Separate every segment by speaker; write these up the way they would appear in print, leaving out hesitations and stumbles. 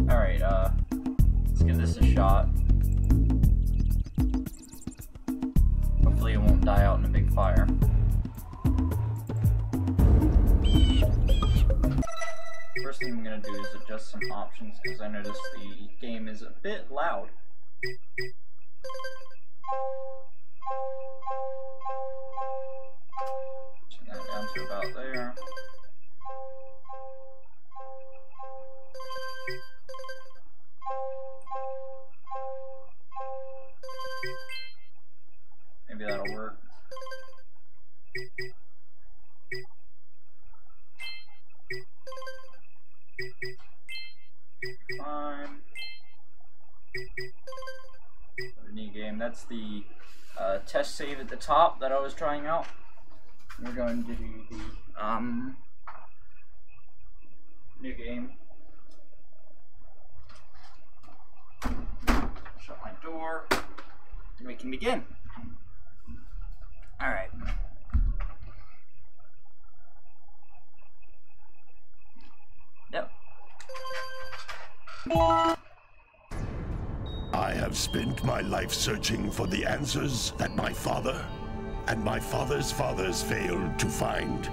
Speaker 1: Alright, let's give this a shot. Hopefully it won't die out in a big fire. First thing I'm gonna do is adjust some options because I noticed the game is a bit loud. Turn that down to about there. Maybe that'll work. Fine. What a neat game. That's the test save at the top that I was trying out. We're going to do the new game. Shut my door, and we can begin. All right. Yep.
Speaker 2: I have spent my life searching for the answers that my father and my father's fathers failed to find.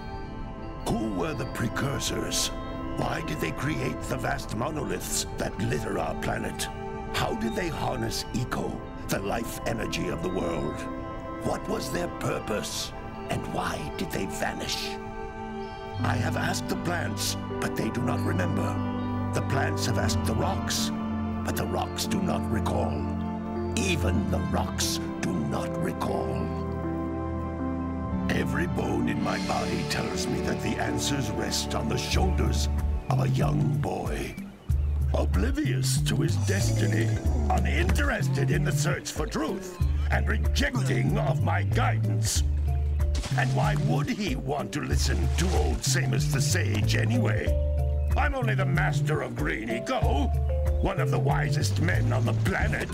Speaker 2: Who were the Precursors? Why did they create the vast monoliths that litter our planet? How did they harness eco, the life energy of the world? What was their purpose, and why did they vanish? I have asked the plants, but they do not remember. The plants have asked the rocks, but the rocks do not recall. Even the rocks do not recall. Every bone in my body tells me that the answers rest on the shoulders of a young boy. Oblivious to his destiny, uninterested in the search for truth, and rejecting of my guidance. And why would he want to listen to old Samus the Sage anyway? I'm only the master of green eco, one of the wisest men on the planet.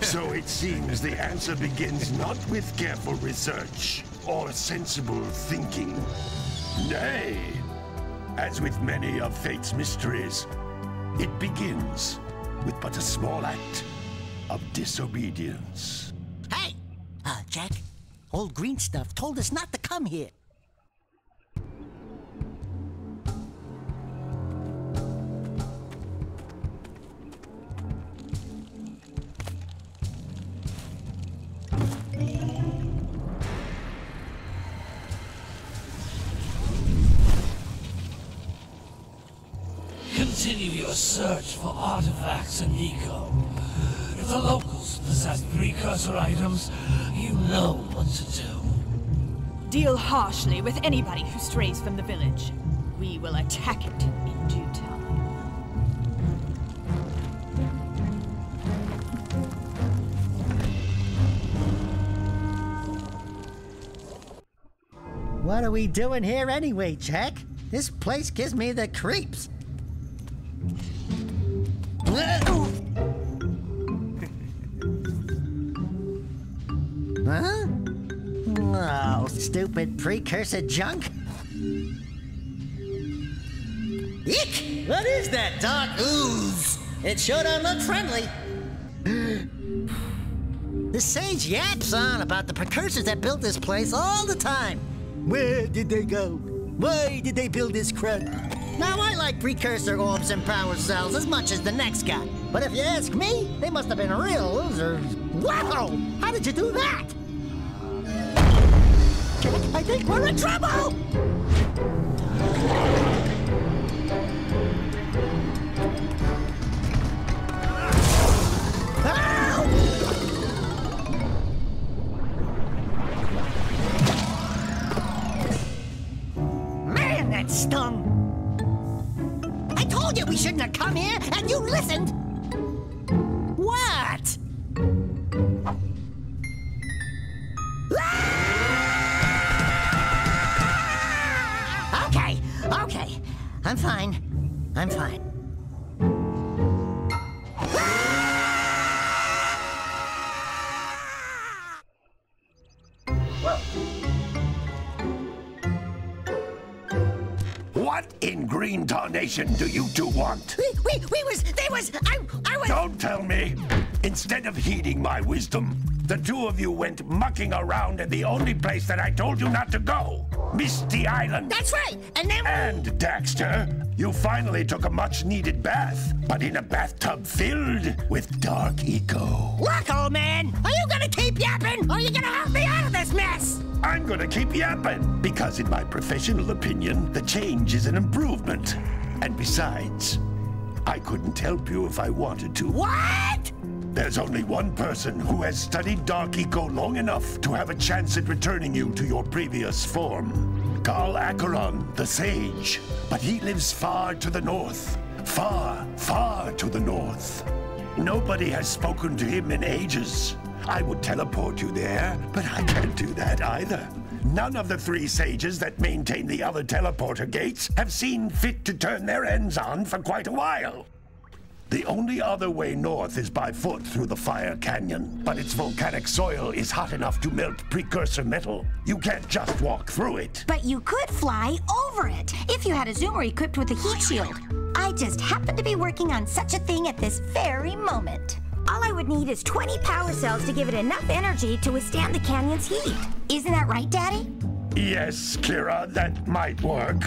Speaker 2: So it seems the answer begins not with careful research or sensible thinking. Nay, as with many of fate's mysteries, it begins with but a small act of disobedience.
Speaker 3: Hey! Jak, old green stuff told us not to come here.
Speaker 4: Continue your search for artifacts and eco. If the locals possess precursor items, you know what to do.
Speaker 5: Deal harshly with anybody who strays from the village. We will attack it in due time.
Speaker 3: What are we doing here anyway, Jak? This place gives me the creeps. Huh? Oh, stupid precursor junk. Eek! What is that dark ooze? It sure don't look friendly. The sage yaps on about the precursors that built this place all the time. Where did they go? Why did they build this crud? Now, I like precursor orbs and power cells as much as the next guy. But if you ask me, they must have been real losers. Wow! How did you do that? I think we're in trouble! Man, that stung! I told you we shouldn't have come here, and you listened! What? Okay. I'm fine. I'm fine.
Speaker 1: Well,
Speaker 2: What in green tarnation do you two want?
Speaker 3: I was...
Speaker 2: Don't tell me. Instead of heeding my wisdom, the two of you went mucking around in the only place that I told you not to go. Misty Island.
Speaker 3: That's right, and then...
Speaker 2: And, Daxter, you finally took a much-needed bath, but in a bathtub filled with dark eco.
Speaker 3: Look, old man, are you gonna keep yapping, or are you gonna help me out of this mess?
Speaker 2: I'm gonna keep yapping, because in my professional opinion, the change is an improvement. And besides, I couldn't help you if I wanted to.
Speaker 3: What?
Speaker 2: There's only one person who has studied Dark Eco long enough to have a chance at returning you to your previous form. Carl Acheron, the Sage. But he lives far to the north. Far, far to the north. Nobody has spoken to him in ages. I would teleport you there, but I can't do that either. None of the three sages that maintain the other teleporter gates have seen fit to turn their ends on for quite a while. The only other way north is by foot through the Fire Canyon, but its volcanic soil is hot enough to melt precursor metal. You can't just walk through it.
Speaker 6: But you could fly over it if you had a zoomer equipped with a heat shield. I just happen to be working on such a thing at this very moment. All I would need is 20 power cells to give it enough energy to withstand the canyon's heat. Isn't that right, Daddy?
Speaker 2: Yes, Kira, that might work.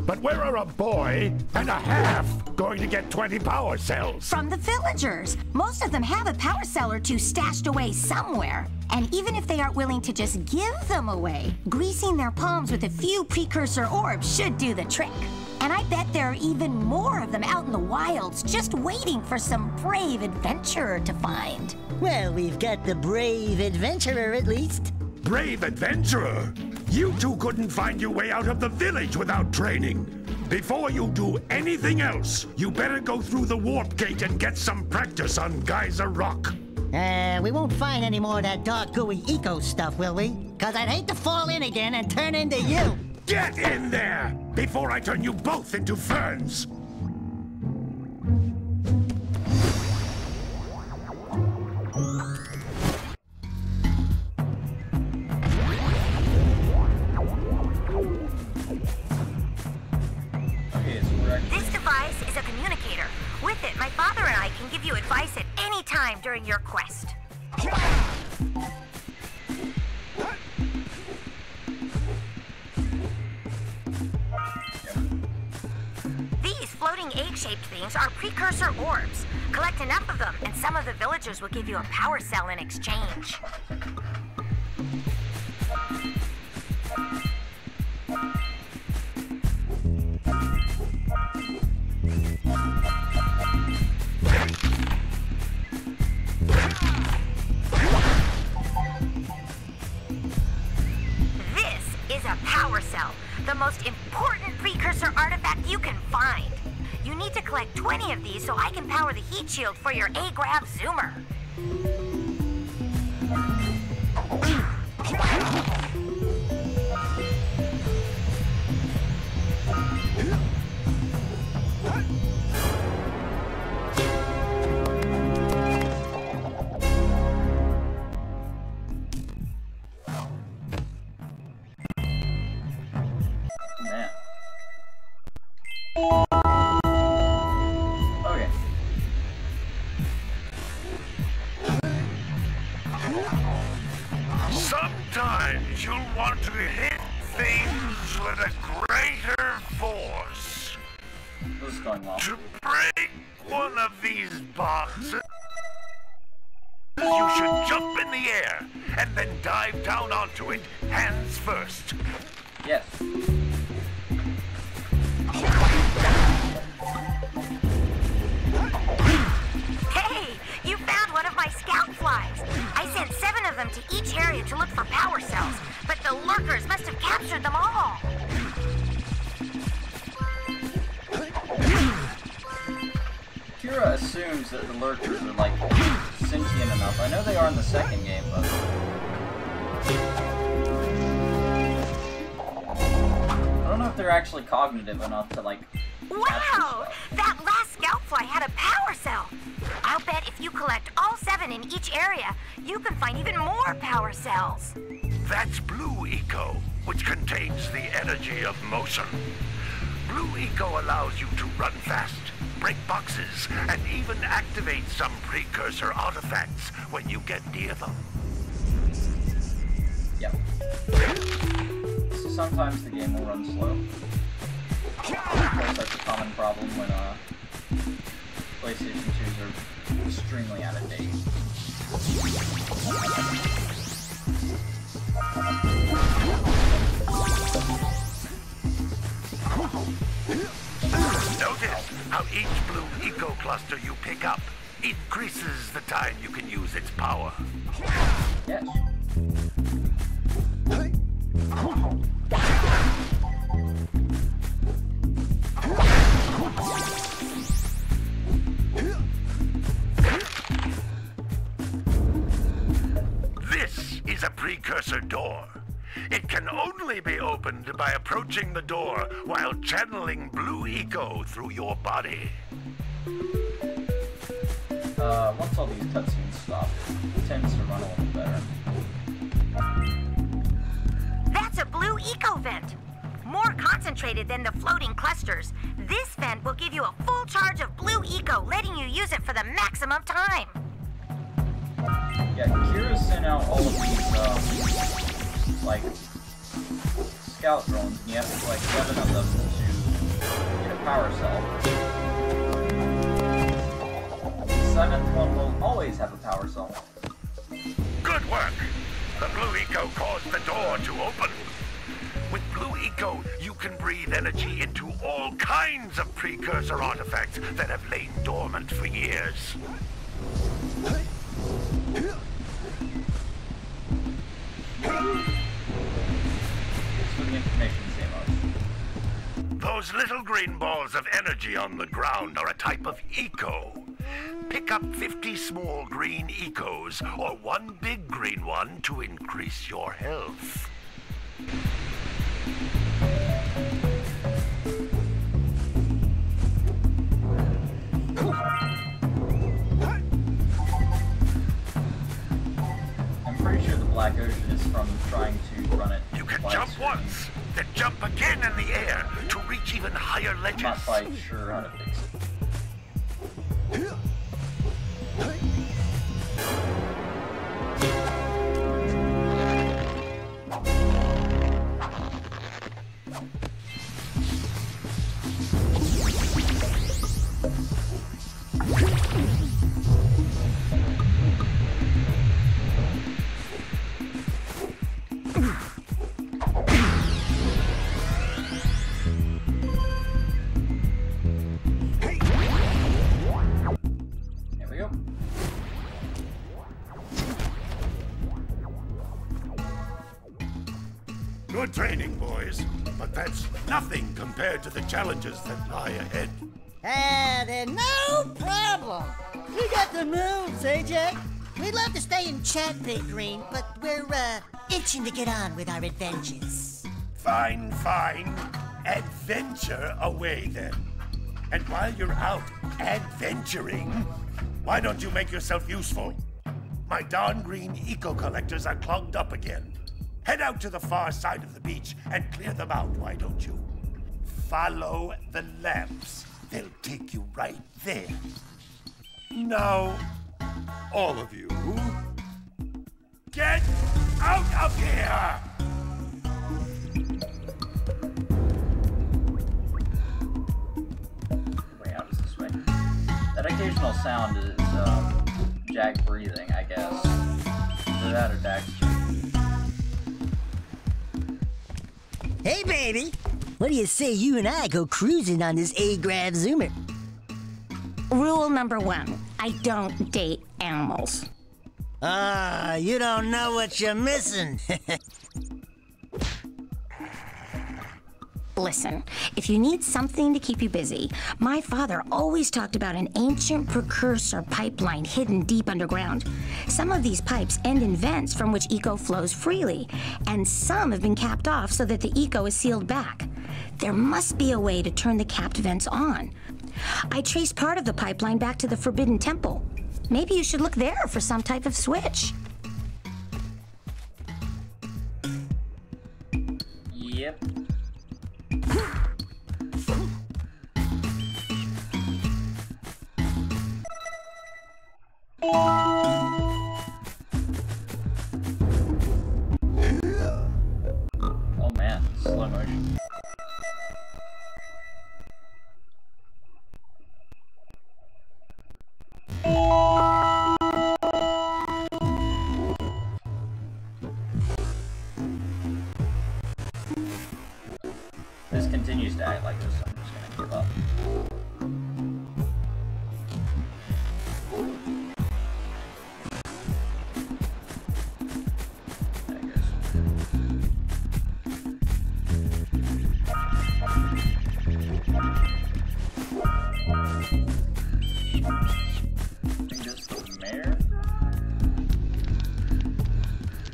Speaker 2: But where are a boy and a half going to get 20 power cells?
Speaker 6: From the villagers. Most of them have a power cell or two stashed away somewhere. And even if they aren't willing to just give them away, greasing their palms with a few precursor orbs should do the trick. And I bet there are even more of them out in the wilds, just waiting for some brave adventurer to find.
Speaker 3: Well, we've got the brave adventurer at least.
Speaker 2: Brave adventurer? You two couldn't find your way out of the village without training. Before you do anything else, you better go through the warp gate and get some practice on Geyser Rock.
Speaker 3: We won't find any more of that dark gooey eco stuff, will we? 'Cause I'd hate to fall in again and turn into you.
Speaker 2: Get in there before I turn you both into ferns.
Speaker 6: This device is a communicator. With it, my father and I can give you advice at any time during your quest. These floating egg-shaped things are precursor orbs. Collect enough of them, and some of the villagers will give you a power cell in exchange. Power cell, the most important precursor artifact you can find. You need to collect 20 of these so I can power the heat shield for your A-Grav zoomer.
Speaker 2: Sometimes you'll want to hit things with a greater force.
Speaker 1: This is going well.
Speaker 2: To break one of these boxes, you should jump in the air and then dive down onto it, hands first.
Speaker 1: Yes.
Speaker 6: Hey, you found one of my scout flies. I sent 7 of them to each area to look for power cells, but the lurkers must have captured them all.
Speaker 1: Kira assumes that the lurkers are like sentient enough. I know they are in the second game, but I don't know if they're actually cognitive enough to like.
Speaker 6: Wow! That last scout fly had a power cell. I'll bet if you collect all 7 in each area, you can find even more power cells.
Speaker 2: That's blue eco, which contains the energy of motion. Blue eco allows you to run fast, break boxes, and even activate some precursor artifacts when you get near them.
Speaker 1: Yep. So sometimes the game will run slow. Of course, that's a common problem when PlayStation 2s are extremely out of date.
Speaker 2: Notice how each blue eco cluster you pick up increases the time you can use its power.
Speaker 1: Yes.
Speaker 2: This is a precursor door. It can only be opened by approaching the door while channeling blue eco through your body.
Speaker 1: Once all these cutscenes stop, it tends to run a little better.
Speaker 6: That's a blue eco vent. More concentrated than the floating clusters. This vent will give you a full charge of blue eco, letting you use it for the maximum time.
Speaker 1: Yeah, Kira sent out all of these, like, scout drones, and you have to collect 7 of them to get a power cell. The 7th one will always have a power cell.
Speaker 2: Good work! The blue eco caused the door to open. With blue eco, you can breathe energy into all kinds of precursor artifacts that have lain dormant for years. Those little green balls of energy on the ground are a type of eco. Pick up 50 small green ecos or 1 big green one to increase your health.
Speaker 1: I'm pretty sure the Black Ocean is from trying to run it.
Speaker 2: You can jump once, then jump again in the air to reach even higher ledges.
Speaker 1: I'm not quite sure how to fix it.
Speaker 2: Good training, boys, but that's nothing compared to the challenges that lie ahead.
Speaker 3: Then no problem. You got the moves, eh, Jack? We'd love to stay and chat, Big Green, but we're, itching to get on with our adventures.
Speaker 2: Fine, fine. Adventure away, then. And while you're out adventuring, why don't you make yourself useful? My darn green eco-collectors are clogged up again. Head out to the far side of the beach and clear them out, why don't you? Follow the lamps. They'll take you right there. Now, all of you, get out of here!
Speaker 1: Way out is this way. That occasional sound is, Jak breathing, I guess. Either that or Daxter.
Speaker 3: Hey, baby. What do you say you and I go cruising on this A-Grav Zoomer?
Speaker 6: Rule number 1, I don't date animals.
Speaker 3: Ah, you don't know what you're missing.
Speaker 6: Listen, if you need something to keep you busy, my father always talked about an ancient precursor pipeline hidden deep underground. Some of these pipes end in vents from which eco flows freely, and some have been capped off so that the eco is sealed back. There must be a way to turn the capped vents on. I traced part of the pipeline back to the Forbidden Temple. Maybe you should look there for some type of switch.
Speaker 1: Yep. Oh man, slow motion. This continues to act like this, so I'm just gonna give up. There it goes. I think it's the mayor?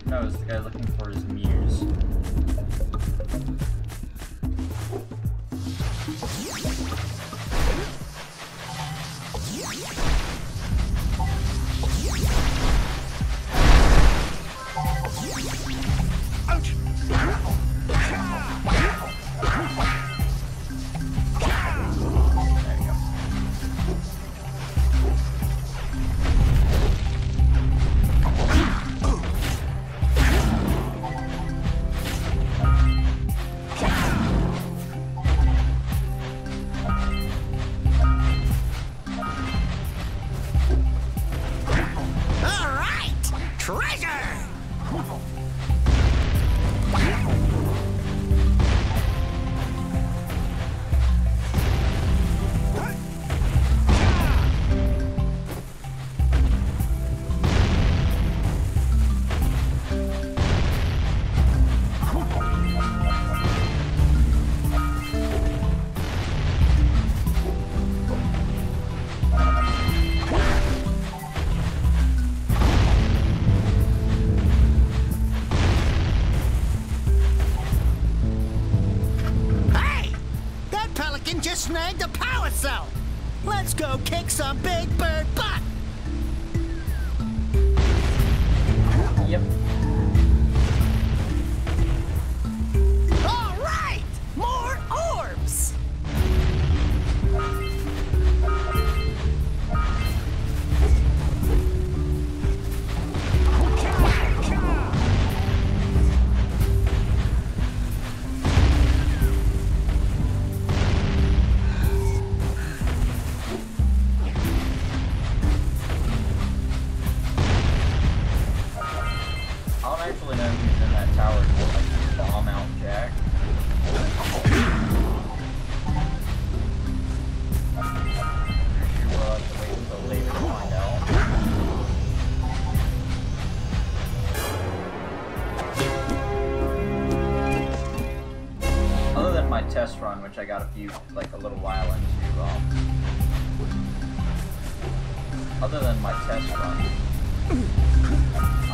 Speaker 1: No, it's the guy looking for his muse.
Speaker 3: Snagged a power cell! Let's go kick some big bird butt!
Speaker 1: Yep.
Speaker 3: All right! More orbs!
Speaker 1: Actually know who's in that tower to like bomb out Jak. We'll have to wait until later to find out. Other than my test run, which I got a little while into, other than my test run,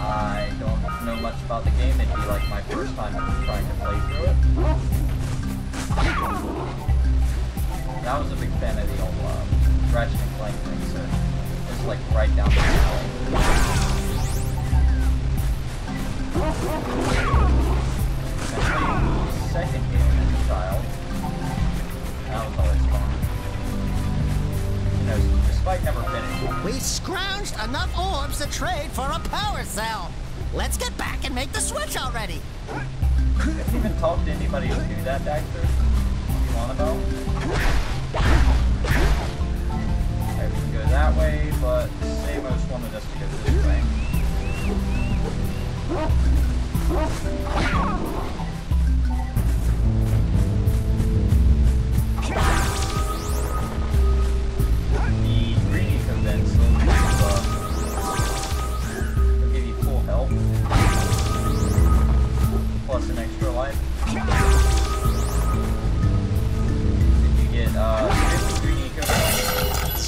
Speaker 1: I don't know much about the game. It'd be like my first time trying to play through it. I was a big fan of the old Ratchet and Clank thing, so it's like right down the alley. I played the second game as a child. That was always fun. You know, despite never finishing.
Speaker 3: We scrounged enough orbs to trade for a power cell. Let's get back and make the switch already.
Speaker 1: You haven't even talked to anybody who do that, Daxter? You want to go? Okay, we can go that way, but Samos wanted us to go this way. The green eco vents will give you full health, plus an extra life. If you get 50 green eco points,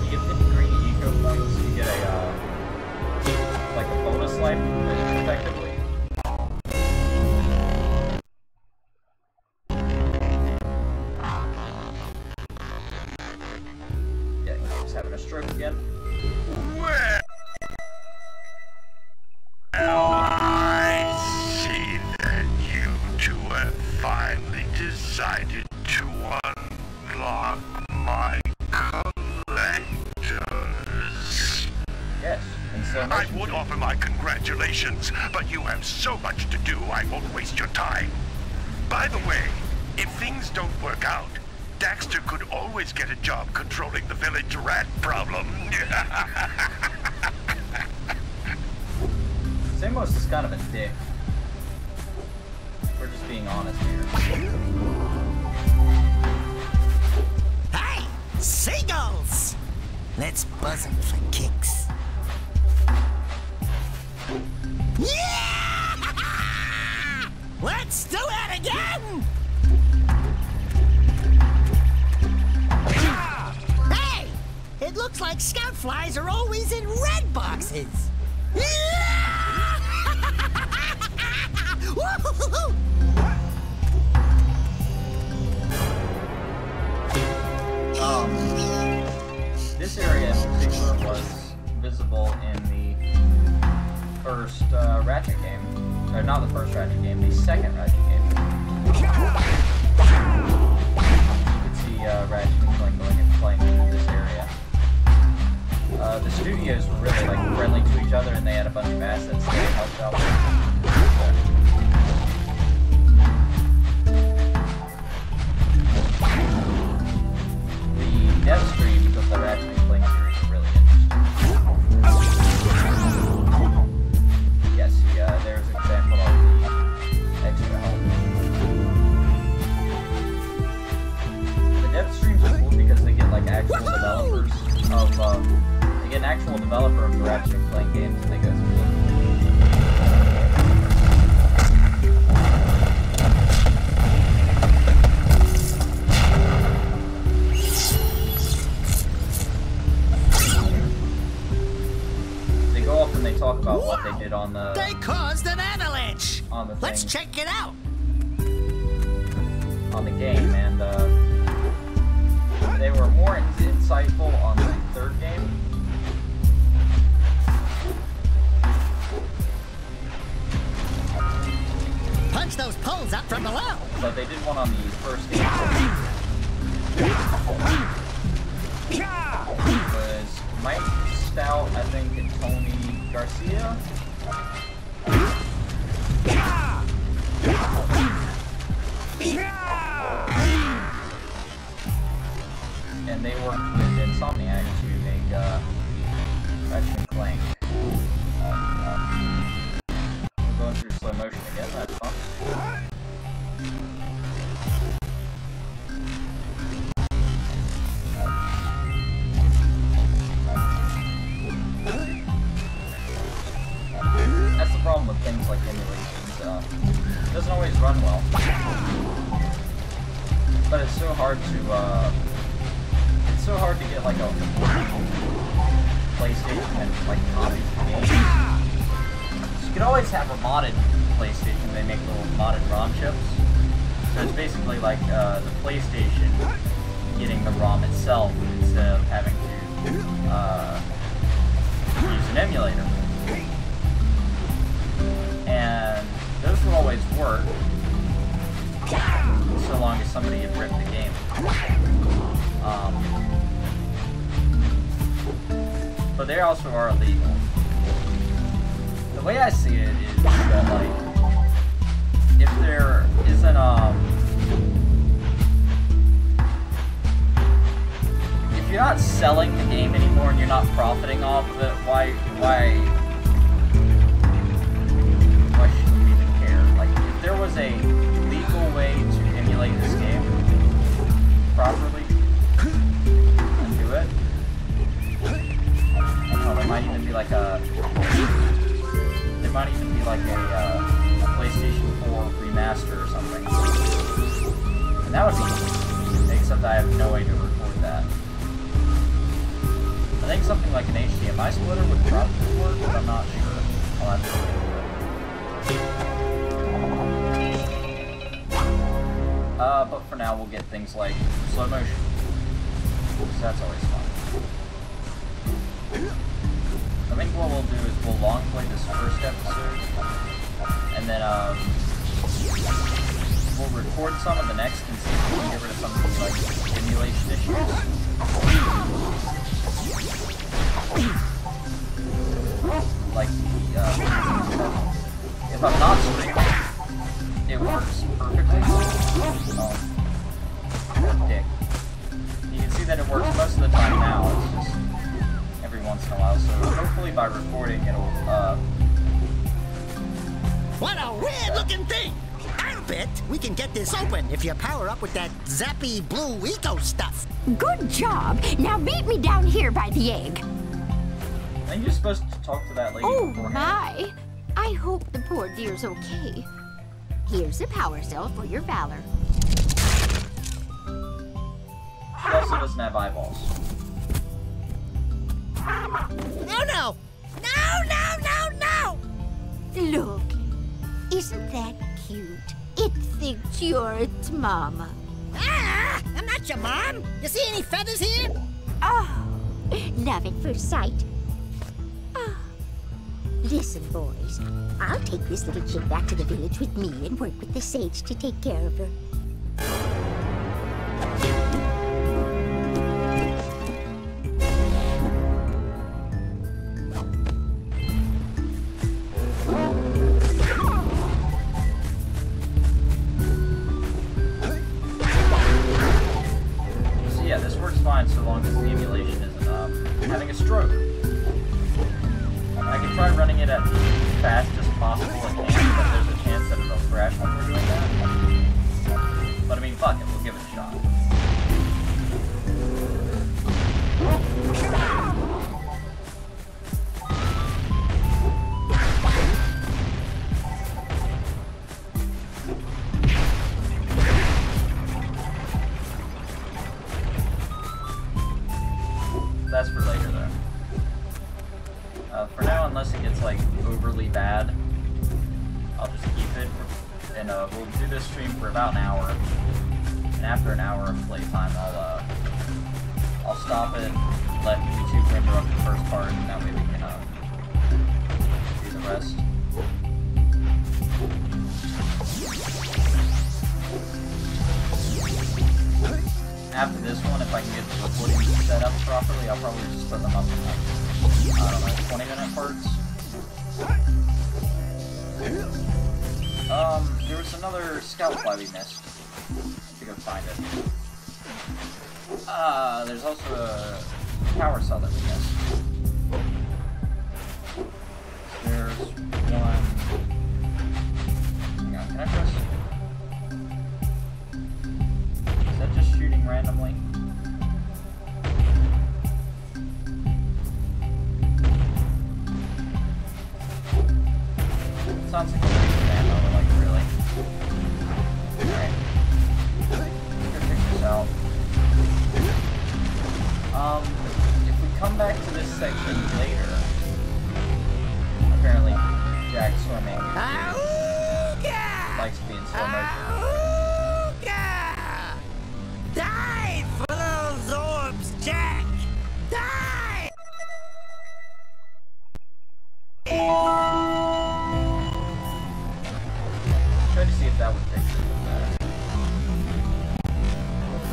Speaker 1: you get 50 green eco points, you get a like a bonus life, effectively. Having a stroke again.
Speaker 2: Well, I see that you preparations, but you have so much to do, I won't waste your time. By the way, if things don't work out, Daxter could always get a job controlling the village rat problem.
Speaker 1: Samos is kind of a dick. We're just being honest here.
Speaker 3: Hey! Seagulls! Let's buzz them for kicks. Yeah! Let's do it again! Hey! It looks like scout flies are always in red boxes.
Speaker 1: This area in particular was visible in the first Ratchet game. Or not the first Ratchet game, the second Ratchet game. You could see Ratchet and Clank going and playing through this area. The studios were really like friendly to each other, and they had a bunch of assets that helped out with. The dev streams of the Ratchet and Clank series are really interesting. Yes, there's an example of the extra help. The dev streams are cool because they get like actual developers of they get an actual developer of the Ratchet and Clank games, and they go through them. They go up and they talk about what they did on the.
Speaker 3: They caused an avalanche!
Speaker 1: On the thing.
Speaker 3: Let's check it out!
Speaker 1: On the game, and they were more insightful on the third game.
Speaker 3: Punch those poles up from below!
Speaker 1: But they did one on the first game. It was Mike Stout, I think, and Tony Garcia. And they worked with Insomniac to make Ratchet and Clank. We're going through slow motion again, that's fun. That's the problem with things like emulations. It doesn't always run well. But it's so hard to get like a PlayStation and like copy the game. So you could always have a modded PlayStation. They make little modded ROM chips. So it's basically like the PlayStation getting the ROM itself instead of having to use an emulator. And those will always work so long as somebody had ripped the game. But they also are illegal. The way I see it is that, like, if there isn't, if you're not selling the game anymore and you're not profiting off of it, why should you even care? Like, if there was a legal way to emulate this game properly and do it, there might even be like a PlayStation 4 remaster or something. And that would be easy, except I have no way to record that. I think something like an HDMI splitter would probably work, but I'm not sure. I'll have to look into it. But for now, we'll get things like slow motion. So that's always fun. I think what we'll do is we'll long play this first episode, and then we'll record some of the next and see if we can get rid of some of these like emulation issues. Like if I'm not streaming, it works perfectly. Dick. You can see that it works most of the time now. It's just every once in a while. So hopefully by recording, it'll
Speaker 3: What a weird-looking thing! I'll bet we can get this open if you power up with that zappy blue eco stuff.
Speaker 7: Good job. Now meet me down here by the egg.
Speaker 1: I think you're supposed to talk to that lady beforehand.
Speaker 7: My. I hope the poor dear's okay. Here's a power cell for your valor.
Speaker 1: She also doesn't have eyeballs.
Speaker 3: No, no! No, no, no, no!
Speaker 7: Look, isn't that cute? It thinks you're its mama.
Speaker 3: Ah! I'm not your mom! You see any feathers here?
Speaker 7: Oh, love at first sight. Oh. Listen, boys. I'll take this little chick back to the village with me and work with the sage to take care of her.
Speaker 1: So yeah, this works fine so long as the emulation isn't having a stroke. I can try running it at the fastest possible I can, but there's a chance that it'll crash when we're doing that. But I mean, fuck it, we'll give it a shot. That's for later, though. For now, unless it gets, like, overly bad, I'll just keep it, and we'll do this stream for about an hour, and after an hour of playtime, I'll stop it, let YouTube render up the first part, and that way we can, do the rest. After this one, if I can get the recording set up properly, I'll probably just split them up in, like, I don't know, 20-minute parts. There was another scout fly we missed. If you go find it. There's also a power cell that we missed. There's one. Hang on, can I press? Is that just shooting randomly? Sounds like a waste of ammo, like, really. Alright. Let's go check this out. If we come back to this section later, apparently Jak swimming likes to be in slow motion.
Speaker 3: Die for those orbs, Jak! Die!
Speaker 1: Try to see if that would fix it.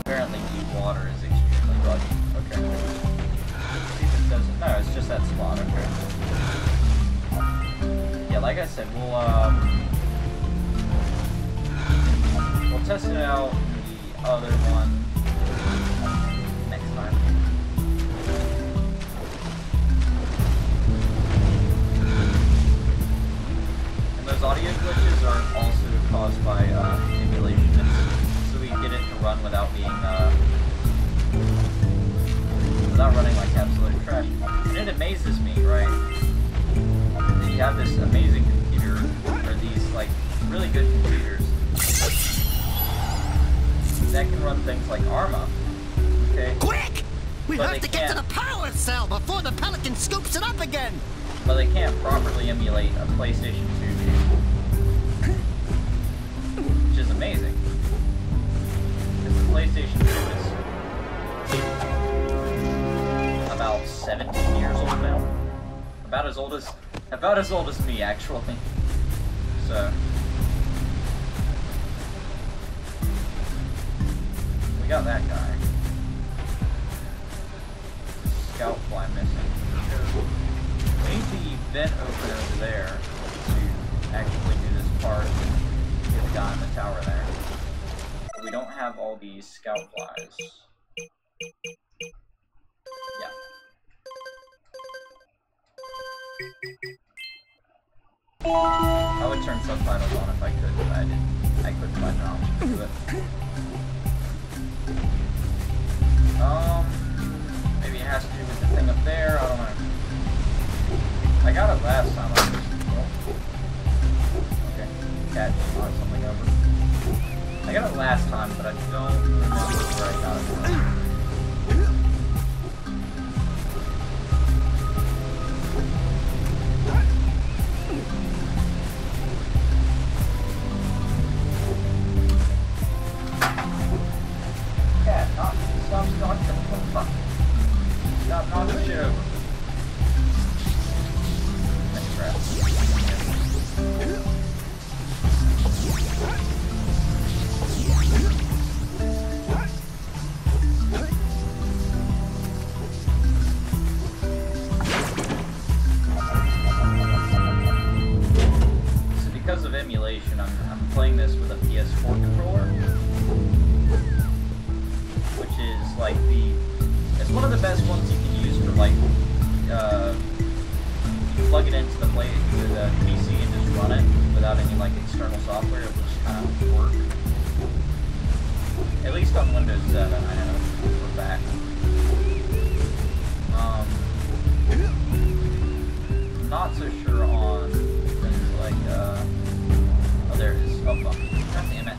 Speaker 1: Apparently deep water is extremely buggy. Okay. See if it doesn't. No, it's just that spot. Okay. Yeah, like I said, we'll test it out the other one next time. And those audio glitches are also caused by emulation, so we get it to run without being without running like absolute trash. And it amazes me, right? That you have this amazing computer, or these like really good computers that can run things like Arma. Okay.
Speaker 3: Quick! We
Speaker 1: But
Speaker 3: have
Speaker 1: they
Speaker 3: to get to
Speaker 1: can't.
Speaker 3: the power cell before the Pelican scoops it up again!
Speaker 1: But they can't properly emulate a PlayStation 2 game. Which is amazing. Because the PlayStation 2 is about 17 years old now. About as old as me, actually. So we got that guy. Scout fly missing. We need the vent opener over there. actually do this part and get the guy in the tower there. But we don't have all these scout flies. Yeah. I would turn subtitles on if I could, but I didn't. I couldn't find an option to do it. Maybe it has to do with the thing up there, I don't know. I got it last time, I just... Okay, cat just knocked something over. I got it last time, but I don't remember where I got it from. Cat, stop knocking the fuck. Stop knocking shit over. That's crap. So because of emulation, I'm playing this with a PS4 controller. Which is like it's one of the best ones you can use for like, you plug it into the PC and just run it without any like external software. It will just kind of work. At least on Windows 7, I know for a fact. I'm not so sure on things like, oh there it is. Oh fuck. God damn it.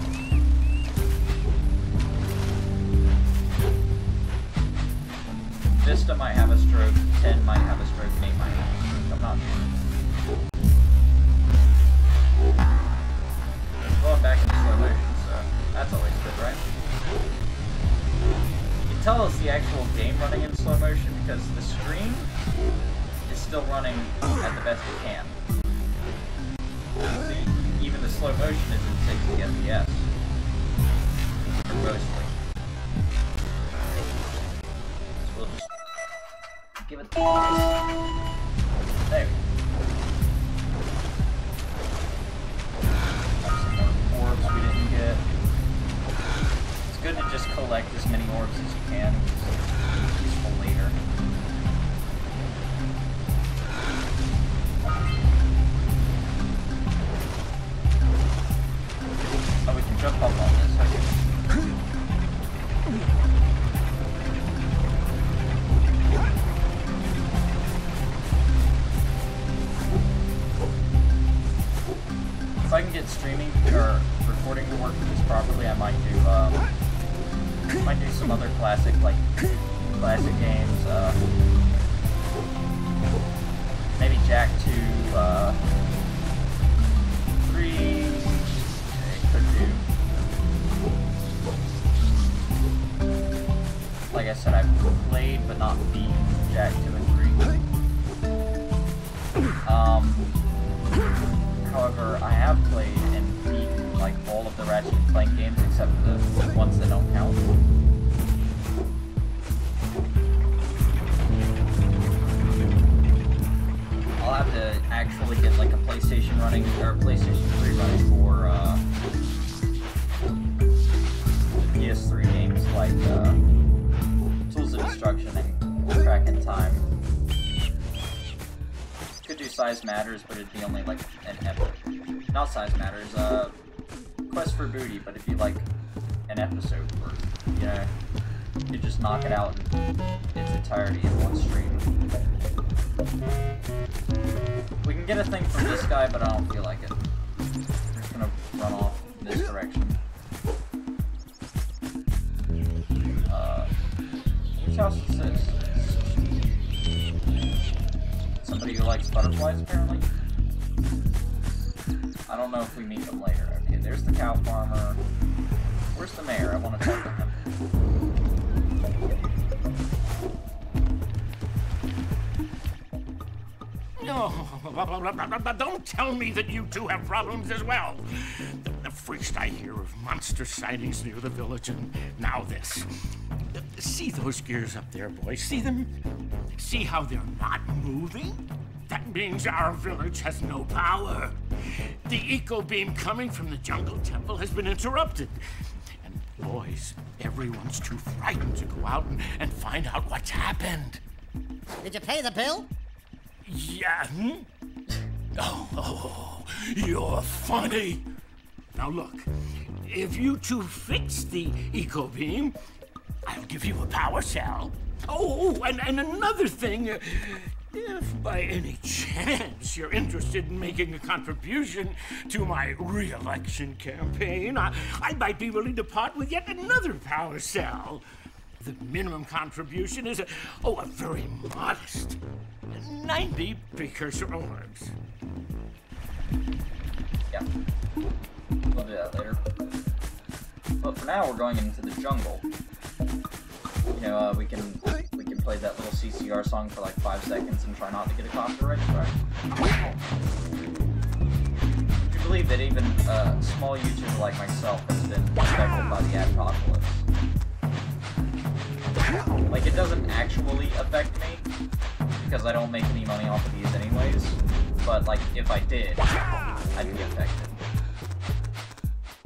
Speaker 1: Vista might have a stroke, 10 might have a stroke, 8 might have a stroke. I'm not sure. It's going back into slow motion, so that's always good, right? You can tell it's the actual game running in slow motion because the stream is still running at the best it can. See, even the slow motion is in 60 FPS. Mostly. So we'll just give it the price. There we go. Some more orbs we didn't get. It's good to just collect as many orbs as you can. It's useful later. Oh, we can jump up on this, okay. If I can get streaming or recording to work with this properly, I might do some other classic games. Maybe Jak 2, 3. It could do. Like I said, I've played but not beaten Jak 2 and 3. However, I have played and beaten like all of the Ratchet & Clank games except for the ones that don't count. I'll have to actually get like a PlayStation running or PlayStation 3 running for PS3 games like Tools of Destruction and Crack in Time. Could do Size Matters, but it'd be only like an episode. Not Size Matters, Quest for Booty, but it'd be like an episode worth. You know, you just knock it out in its entirety in one stream. We can get a thing from this guy, but I don't feel like it. We're just gonna run off in this direction. Whose house is this? Somebody who likes butterflies, apparently? I don't know if we meet them later. Okay, there's the cow farmer. Where's the mayor? I want to talk to him.
Speaker 8: No, don't tell me that you two have problems as well. First I hear of monster sightings near the village, and now this. See those gears up there, boys? See them? See how they're not moving? That means our village has no power. The eco beam coming from the jungle temple has been interrupted. And boys, everyone's too frightened to go out and find out what's happened.
Speaker 3: Did you pay the bill?
Speaker 8: Yeah. Oh, you're funny. Now look, if you two fix the eco beam, I'll give you a power cell. Oh, and another thing, if by any chance you're interested in making a contribution to my re-election campaign, I might be willing to part with yet another power cell. The minimum contribution is a very modest 90 precursor orbs.
Speaker 1: Yeah. We'll do that later. But for now, we're going into the jungle. You know, we can play that little CCR song for like 5 seconds and try not to get a copyright strike. Would you believe that even a small YouTuber like myself has been affected by the apocalypse? Like, it doesn't actually affect me, because I don't make any money off of these anyways, but like, if I did, I'd be affected.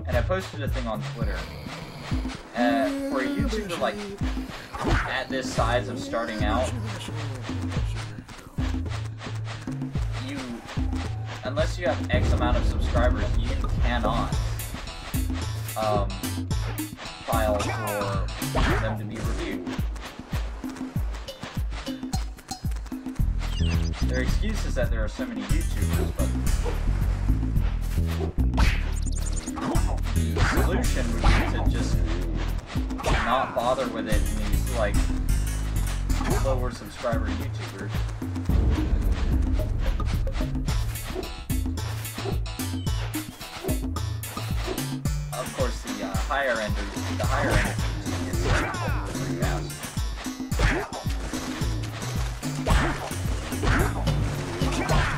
Speaker 1: And I posted a thing on Twitter, for a YouTuber like, at this size of starting out, unless you have X amount of subscribers, you cannot, file for them to be reviewed. Their excuse is that there are so many YouTubers, but the solution would be to just not bother with it in these, like, lower subscriber YouTubers. Of course, the higher end is pretty fast.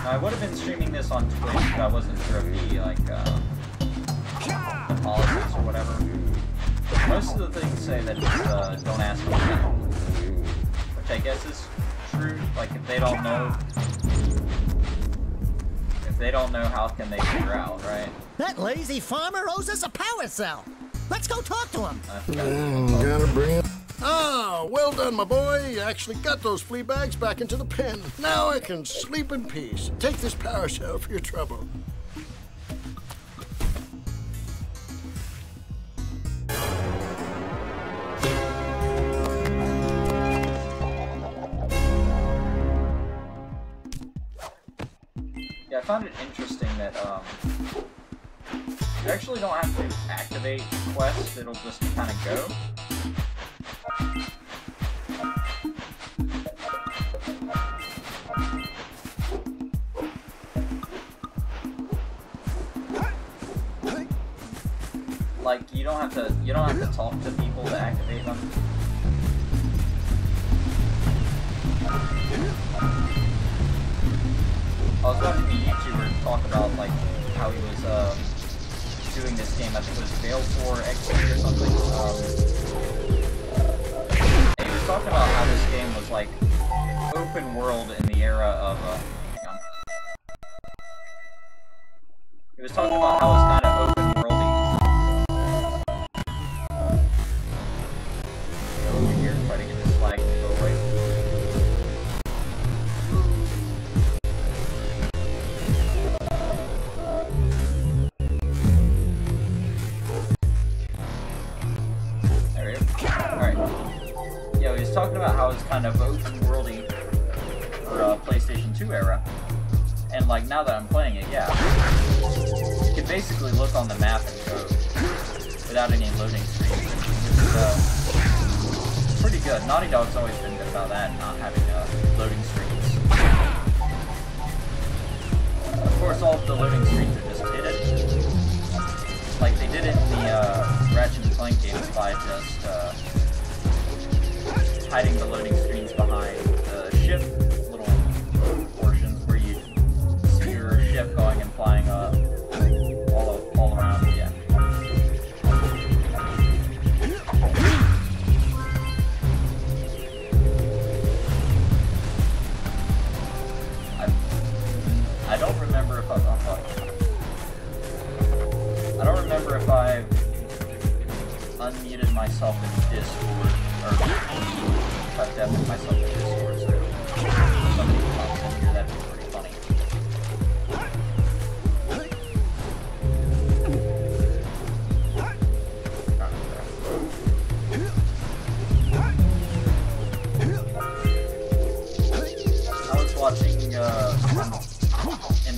Speaker 1: I would have been streaming this on Twitch, but I wasn't sure of the, like, the politics or whatever. Most of the things say that it's, don't ask me, which I guess is true. Like, if they don't know, how can they figure out, right?
Speaker 3: That lazy farmer owes us a power cell. Let's go talk to him.
Speaker 9: Gotta bring it. Ah, well done, my boy. You actually got those flea bags back into the pen. Now I can sleep in peace. Take this power cell for your trouble.
Speaker 1: Yeah, I found it interesting that, you actually don't have to activate the quest, it'll just kind of go. Like, you don't have to talk to people to activate them. I was watching a YouTuber talk about, like, how he was, doing this game, I think it was Baleful XP or something, and he was talking about how this game was, like, open world in the era of, hang on. He was talking about how it's kind of open worldy. Go over here, try to get this flag to go away. Talking about how it's kind of open worldy for PlayStation 2 era, and like now that I'm playing it, yeah, you can basically look on the map and go without any loading screens. It's pretty good. Naughty Dog's always been good about that, not having loading screens. Of course, all of the loading screens are just hidden, like they did it in the Ratchet & Clank games by just hiding the loading screens behind the ship little portions where you see your ship going and flying all around. Yeah. unmuted myself in Discord, or I've deafened myself in Discord, so if somebody pops in here, that'd be pretty funny. I was watching, in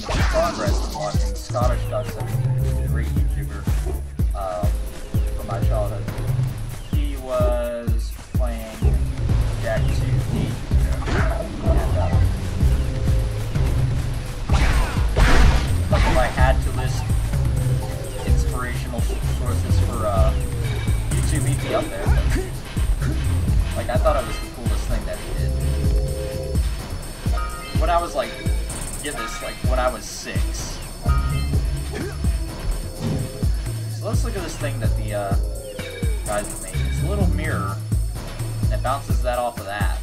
Speaker 1: the progress of watching Scottish Ducks, a great YouTuber, from my childhood. He was playing Jak 2 if I had to list inspirational sources for YouTube, he'd be up there. Like, I thought it was the coolest thing that he did. When I was like, get this, like when I was 6. So let's look at this thing that the guys have made. It's a little mirror that bounces that off of that.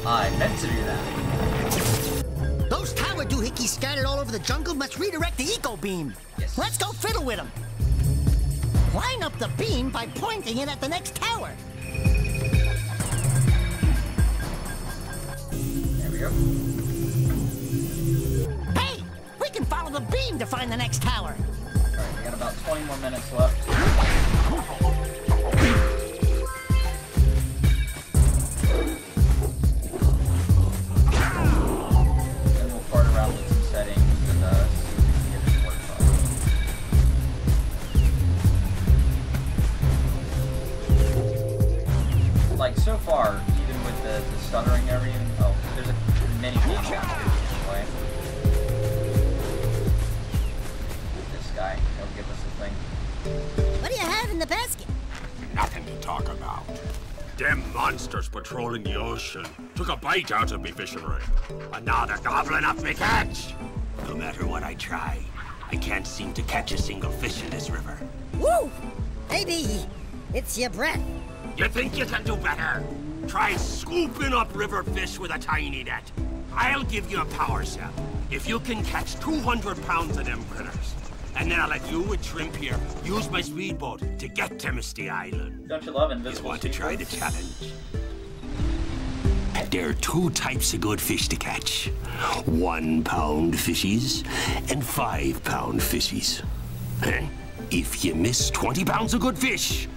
Speaker 1: I meant to do that.
Speaker 3: Those tower doohickeys scattered all over the jungle must redirect the eco beam.
Speaker 1: Yes.
Speaker 3: Let's go fiddle with them. Line up the beam by pointing it at the next tower.
Speaker 1: There we go.
Speaker 3: Hey, we can follow the beam to find the next tower.
Speaker 1: Alright, we got about 20 more minutes left. Then we'll fart around with some settings and see if we can get it to work properly. Like, so far, even with the stuttering and everything, oh, there's a mini game down here anyway. This guy, he'll give us a thing.
Speaker 3: What do you have in the basket?
Speaker 8: Nothing to talk about. Them monsters patrolling the ocean took a bite out of me fishing rig. And now they're gobbling up me catch. No matter what I try, I can't seem to catch a single fish in this river.
Speaker 3: Woo! Maybe it's your breath.
Speaker 8: You think you can do better? Try scooping up river fish with a tiny net. I'll give you a power cell if you can catch 200 pounds of them critters. And then I'll let you and Shrimp here use my speedboat to get to Misty Island.
Speaker 1: Don't you love
Speaker 8: You
Speaker 1: invisible
Speaker 8: want to try the
Speaker 1: speedboats?
Speaker 8: challenge? There are 2 types of good fish to catch. 1-pound fishies and 5-pound fishies. If you miss 20 pounds of good fish,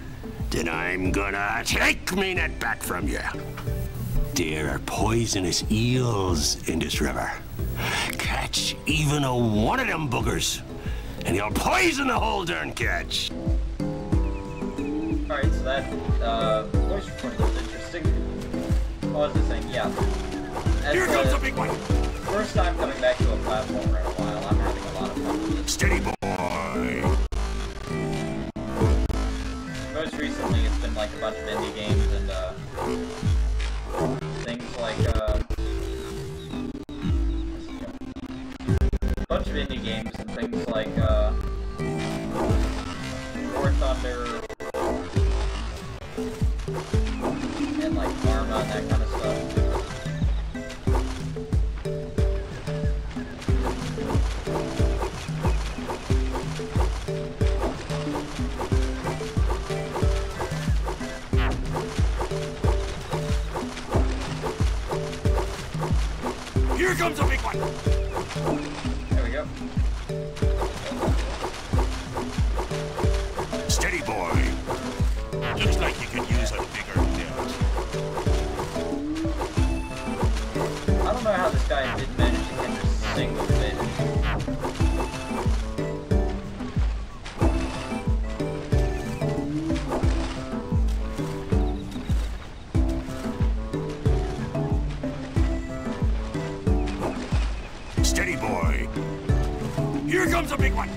Speaker 8: then I'm gonna take me net back from you. There are poisonous eels in this river. Catch even one of them boogers, and you'll poison the whole darn catch.
Speaker 1: Alright, so that voice recording was interesting. What was I saying? Yeah.
Speaker 8: Here comes a big one.
Speaker 1: First time coming back to a platformer in a while, I'm having a lot of fun with it.
Speaker 8: Steady boy.
Speaker 1: Most recently, it's been like a bunch of indie games and things like a bunch of indie games and things like War Thunder and like Karma and that kind of stuff.
Speaker 8: Here comes a big one.
Speaker 1: There we go.
Speaker 8: Steady boy. Looks like you could use a bigger net.
Speaker 1: I don't know how this guy did manage to catch a single fish.
Speaker 8: Steady boy. Here comes a big one.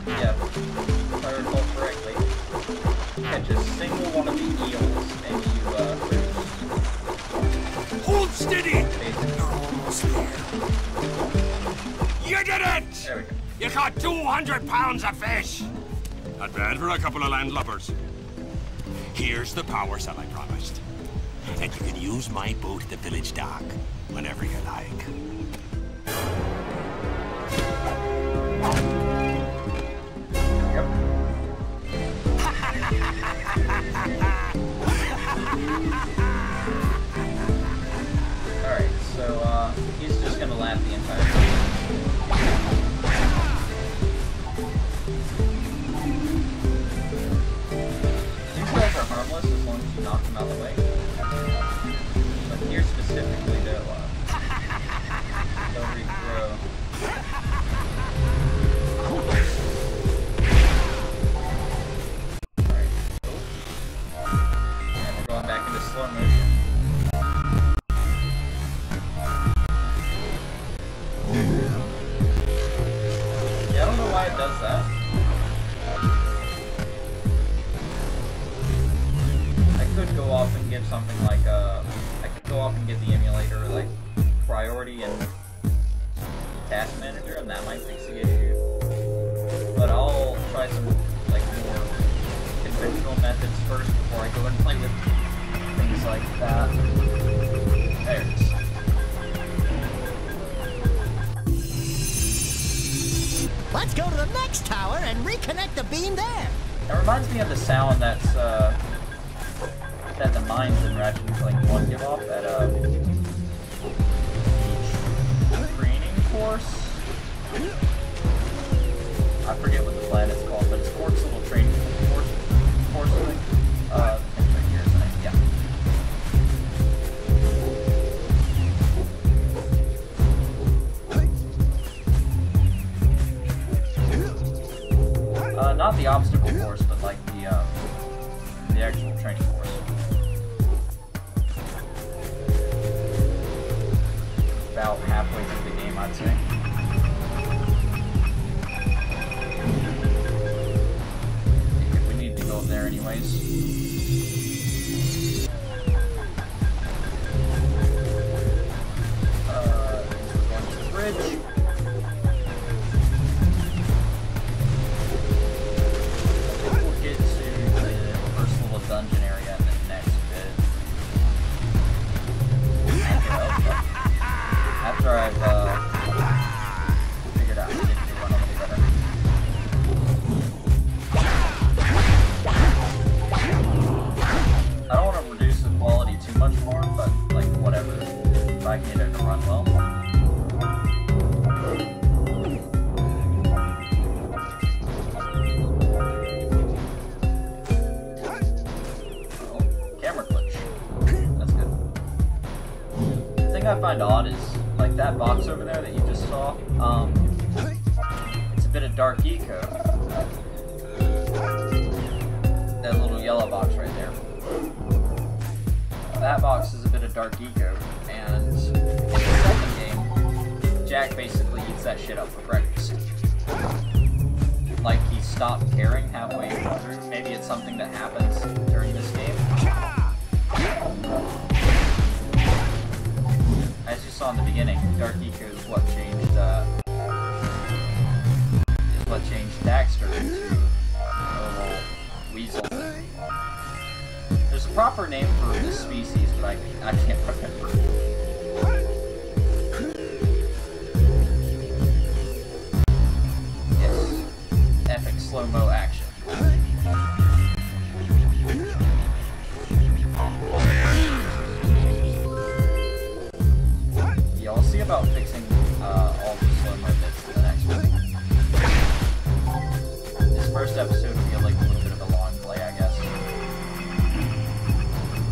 Speaker 1: Yeah, if I recall correctly, catch a single one of the eels and you
Speaker 8: Hold steady.
Speaker 1: basically.
Speaker 8: You're almost there. You did it!
Speaker 1: There we go.
Speaker 8: You caught 200 pounds of fish. Not bad for a couple of landlubbers. Here's the power cell I promised. and you can use my boat at the village dock whenever you like.
Speaker 1: Alright, so he's just gonna laugh the entire time. These guys are harmless as long as you knock them out of the way. But here specifically, they'll regrow. Alright. And we're going back into slow motion. Yeah, I don't know why it does that. I could go off and get something like I could go off and get the emulator like priority and task manager, and that might fix the issue. But I'll try some like more conventional methods first before I go and play with things like that. There it is.
Speaker 3: Let's go to the next tower and reconnect the beam there.
Speaker 1: It reminds me of the sound that's that the mines in Ratchet and Clank 1 give off at each training course. I forget what the planet's called, but it's Quark's little training course thing. Here's the name, yeah. Not the obstacle course, but like the actual training course. About halfway through the game, I'd say. We need to go there anyways. We're going to the bridge. Dungeon area in the next bit. After I've figured out how to do one a little better. I don't want to reduce the quality too much more, but like whatever. If I can get it to run well. I find odd is like that box over there that you just saw. It's a bit of dark eco. That little yellow box right there. That box is a bit of dark eco, and in the second game, Jak basically eats that shit up for breakfast. Like he stopped caring halfway through. Maybe it's something that happens during this game. As you saw in the beginning, Dark Eco is what changed Daxter into a little weasel thing. There's a proper name for this species, but I can't remember. Yes, epic slow-mo action. I'll see about fixing all the slow-mo bits in the next one. This first episode will be like a little bit of a long play, I guess.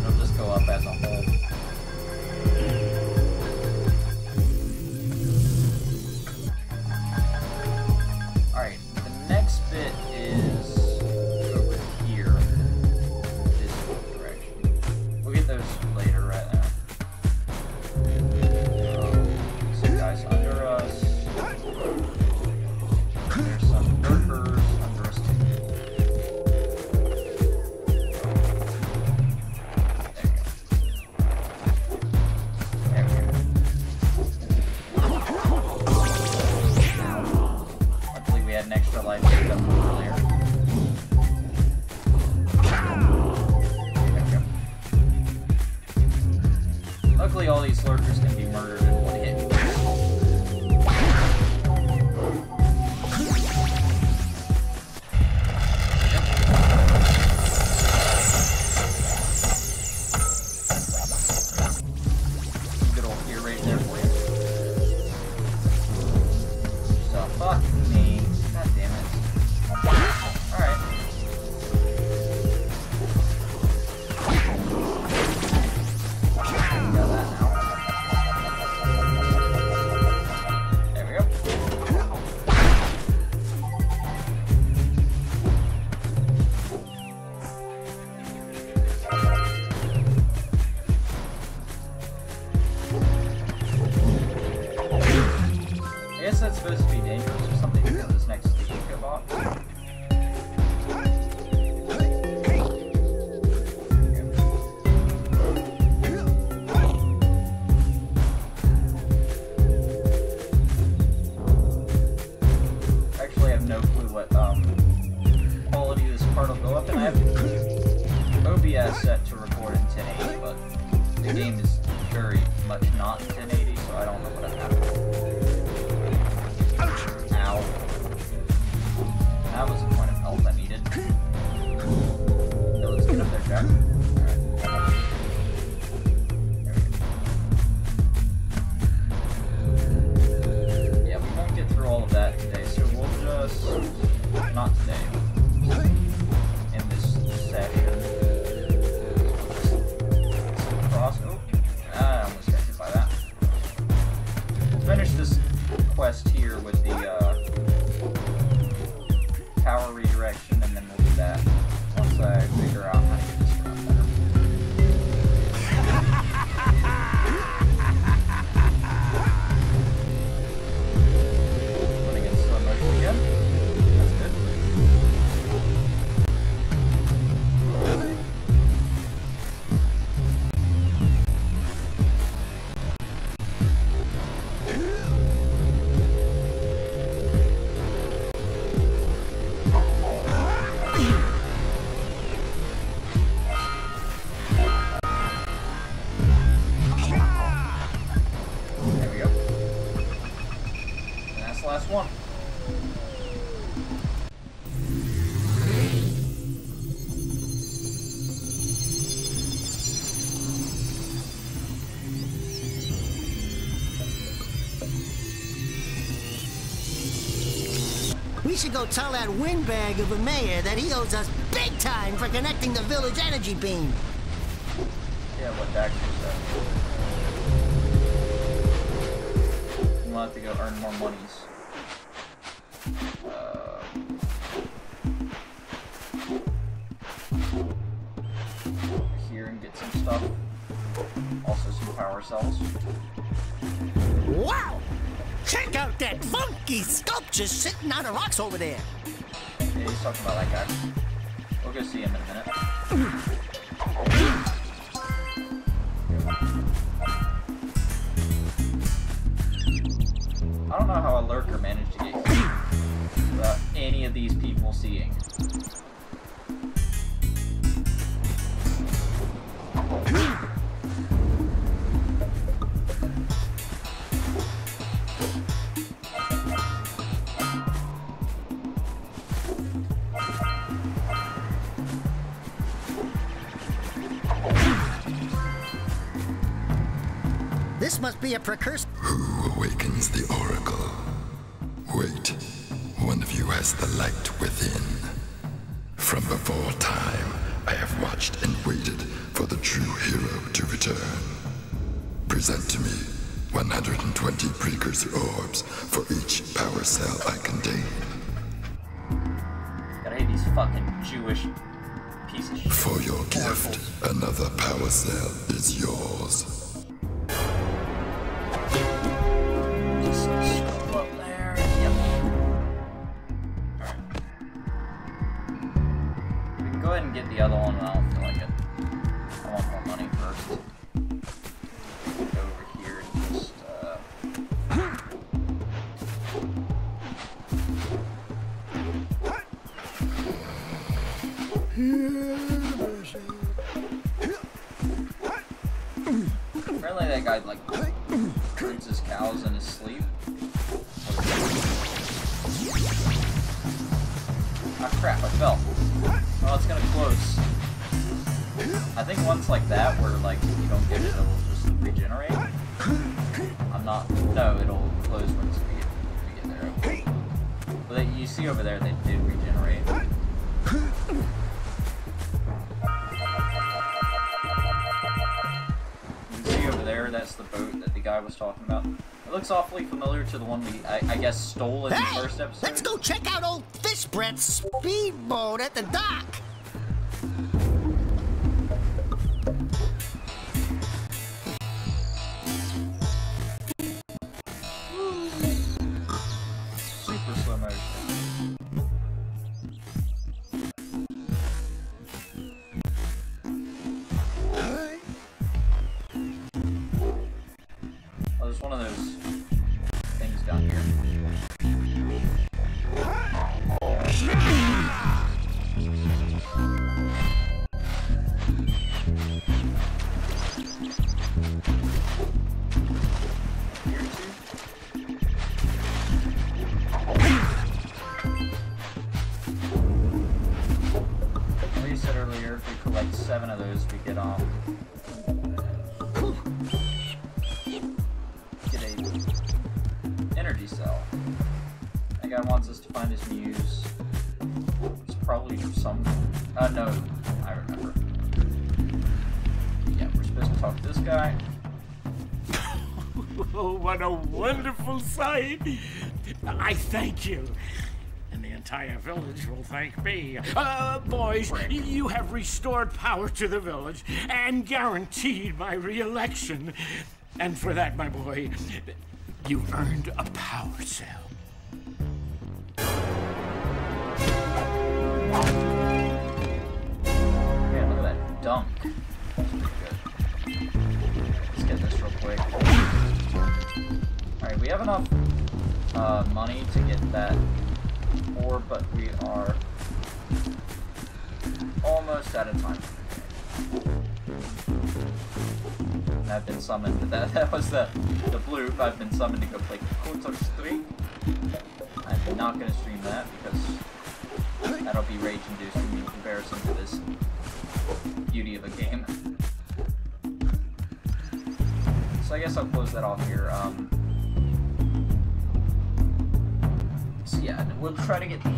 Speaker 1: It'll just go up as a whole. Alright, the next bit is Luckily, all these lurkers can be murdered in one hit. Good old ear raid there for you. So, fuck me. God damn it. Alright. Got that now. There we go. I guess that's supposed to be dangerous or something because it's next to the Ecobot. Actually, I have no clue what quality this part will go up, and I have OBS set to record in 1080, but the game is very much not 1080, so I don't know what happened. Ow. That was a point of health I needed. So let's get up there, Jack. Alright. There we go. Yeah, we won't get through all of that today, so we'll just... not today. In this session. Cross... oh, I almost got hit by that. Finish this quest here with the power redirection, and then we'll do that once I figure out how to get this stuff better. Putting in slow motion again. That's good. There we go. And that's the last one.
Speaker 3: We should go tell that windbag of a mayor that he owes us big time for connecting the village energy beam.
Speaker 1: Yeah, what Daxter said. We'll have to go earn more monies. Here and get some stuff. Also some power cells.
Speaker 3: Wow! Check out that funky sculpture sitting on the rocks over there.
Speaker 1: Yeah, he's talking about that guy. We'll go see him in a minute. I don't know how a lurker managed to get here without any of these people seeing.
Speaker 3: This must be a precursor.
Speaker 10: Who awakens the oracle? Wait, one of you has the light within. From before time, I have watched and waited for the true hero to return. Present to me 120 precursor orbs for each power cell I contain.
Speaker 1: Gotta hate these fucking Jewish pieces of shit.
Speaker 10: For your gift, another power cell is yours.
Speaker 1: Just scroll up there. Yep. Alright. We can go ahead and get the other one, and I don't feel like it. I want more money first. Go over here and just, Apparently that guy, like, herds his cows in his sleep. Ah, crap, I fell. Oh, it's gonna close. I think ones like that, where, like, you don't get it, it'll just regenerate. I'm not... No, it'll close once we get there. Okay. But you see over there, they did regenerate. Over there, that's the boat that the guy was talking about. It looks awfully familiar to the one we, I guess, stole in the first episode.
Speaker 3: Let's go check out old Fish Brett's speedboat at the dock.
Speaker 1: Super slow motion. There's one of those things down here. Like you said earlier, if we collect 7 of those, we get energy cell. That guy wants us to find his muse. It's probably some... no, I remember. Yeah, we're supposed to talk to this guy.
Speaker 8: Oh, what a wonderful sight! I thank you. And the entire village will thank me. Boys, you have restored power to the village and guaranteed my re-election. And for that, my boy, you earned a power cell.
Speaker 1: Yeah, look at that dunk. That's pretty good. Let's get this real quick. Alright, we have enough money to get that ore, but we are almost out of time. And I've been summoned. That was the bloop. I've been summoned to go play Precursor 3. I'm not going to stream that because that'll be rage-inducing in comparison to this beauty of a game. So I guess I'll close that off here. So yeah, we'll try to get the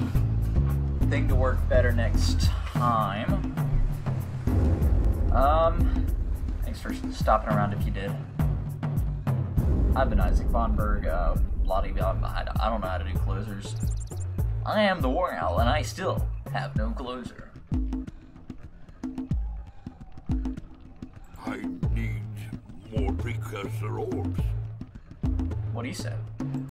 Speaker 1: thing to work better next time. Thanks for stopping around if you did. I've been Isaac Vonberg, I don't know how to do closers. I am the War Owl, and I still have no closer.
Speaker 2: I need more Precursor orbs.
Speaker 1: What he said.